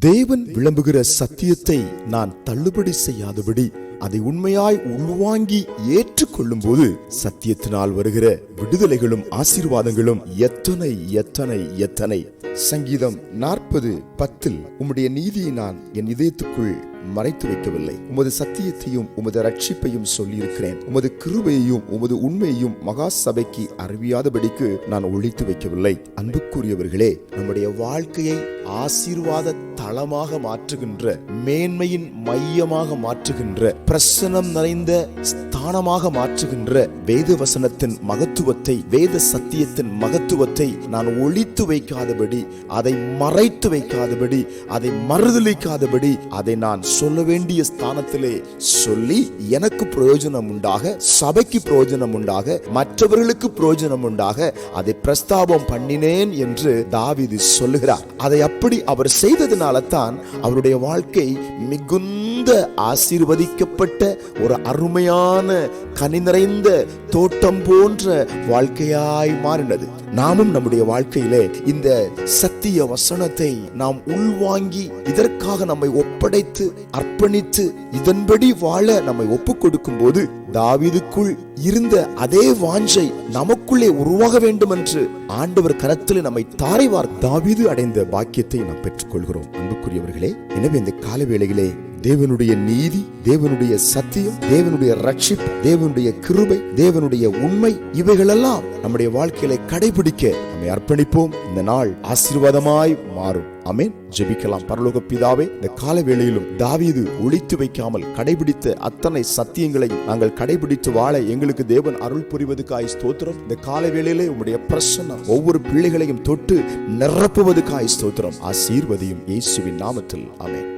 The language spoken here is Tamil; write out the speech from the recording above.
தேவன் விளம்புகிற சத்தியத்தை நான் தள்ளுபடி செய்யாதபடி அதை உண்மையாய் உள்வாங்கி ஏற்றுக்கொள்ளும் போது சத்தியத்தினால் வருகிற விடுதலைகளும் ஆசீர்வாதங்களும் எத்தனை எத்தனை எத்தனை. சங்கீதம் 40:10 உம்முடைய நீதியை நான் என் இதயத்துக்குள் மறைத்து வைக்கவில்லை, உமது சத்தியத்தையும் உமது ரட்சிப்பையும் சொல்லியிருக்கிறேன், உமது கிருபையையும் உமது உண்மையையும் மகா சபைக்கு அறிவியாதபடிக்கு நான் ஒழித்து வைக்கவில்லை. அன்புக்குரியவர்களே, நம்முடைய வாழ்க்கையை ஆசீர்வாத தளமாக மாற்றுகின்ற, மேன்மையின் மையமாக மாற்றுகின்ற, பிரசன்னம் நிறைந்த ஸ்தானமாக மாற்றுகின்ற வேத வசனத்தின் மகத்துவத்தை, வேத சத்தியத்தின் மகத்துவத்தை நான் ஒழித்து வைக்காதபடி, அதை மறைத்து வைக்காதபடி, அதை மறுதலிக்காதபடி, அதை நான் சொல்ல வேண்டிய ஸ்தானத்திலே சொல்லி எனக்கு பிரயோஜனம் உண்டாக, சபைக்கு பிரயோஜனம் உண்டாக, மற்றவர்களுக்கு பிரயோஜனம் உண்டாக அதை பிரஸ்தாபம் பண்ணினேன் என்று தாவீது சொல்லுகிறார். அதை அப்படி அவர் செய்ததினால தான் அவருடைய வாழ்க்கை மிகுந்த ஆசீர்வதிக்கப்பட்ட ஒரு அருமையான கனி நிறைந்த தோட்டம் போன்ற வாழ்க்கையாய் மாறினது. நாமும் நம்முடைய வாழ்க்கையிலே இந்த சத்திய வசனத்தை நாம் உள்வாங்கி இதற்காக நம்மை ஒப்படைத்து அர்ப்பணித்து இதன்படி வாழ நம்மை ஒப்புக் கொடுக்கும் போது தாவீதுக்குள் இருந்த அதே வாஞ்சை நமக்குள்ளே உருவாக வேண்டும் என்று ஆண்டவர் கரத்தில் நம்மை தாரைவார் தாவீது அடைந்த பாக்கியத்தை நாம் பெற்றுக் கொள்கிறோம். அன்புக்குரியவர்களே, எனவே இந்த கால வேளையிலே தேவனுடைய நீதி, தேவனுடைய சத்தியம், தேவனுடைய ரட்சிப்பு, தேவனுடைய கிருபை, தேவனுடைய உண்மை, இவைகளெல்லாம் நம்முடைய வாழ்க்கையில கடைபிடிக்க நம்மை அர்ப்பணிப்போம். இந்த நாள் ஆசீர்வாதமாய் மாறும். ஆமென். ஜெபிக்கலாம். பரலோக பிதாவே, இந்த கால வேளையிலும் தாவீது ஒழித்து வைக்காமல் கடைபிடித்த அத்தனை சத்தியங்களை நாங்கள் கடைபிடித்து வாழ எங்களுக்கு தேவன் அருள் புரிவதற்காய் ஸ்தோத்திரம். இந்த கால வேளையிலே உம்முடைய பிரசன்னம் ஒவ்வொரு பிள்ளைகளையும் தொட்டு நிரப்புவதற்காய் ஸ்தோத்திரம். ஆசீர்வதியும் இயேசுவின் நாமத்தில். ஆமென்.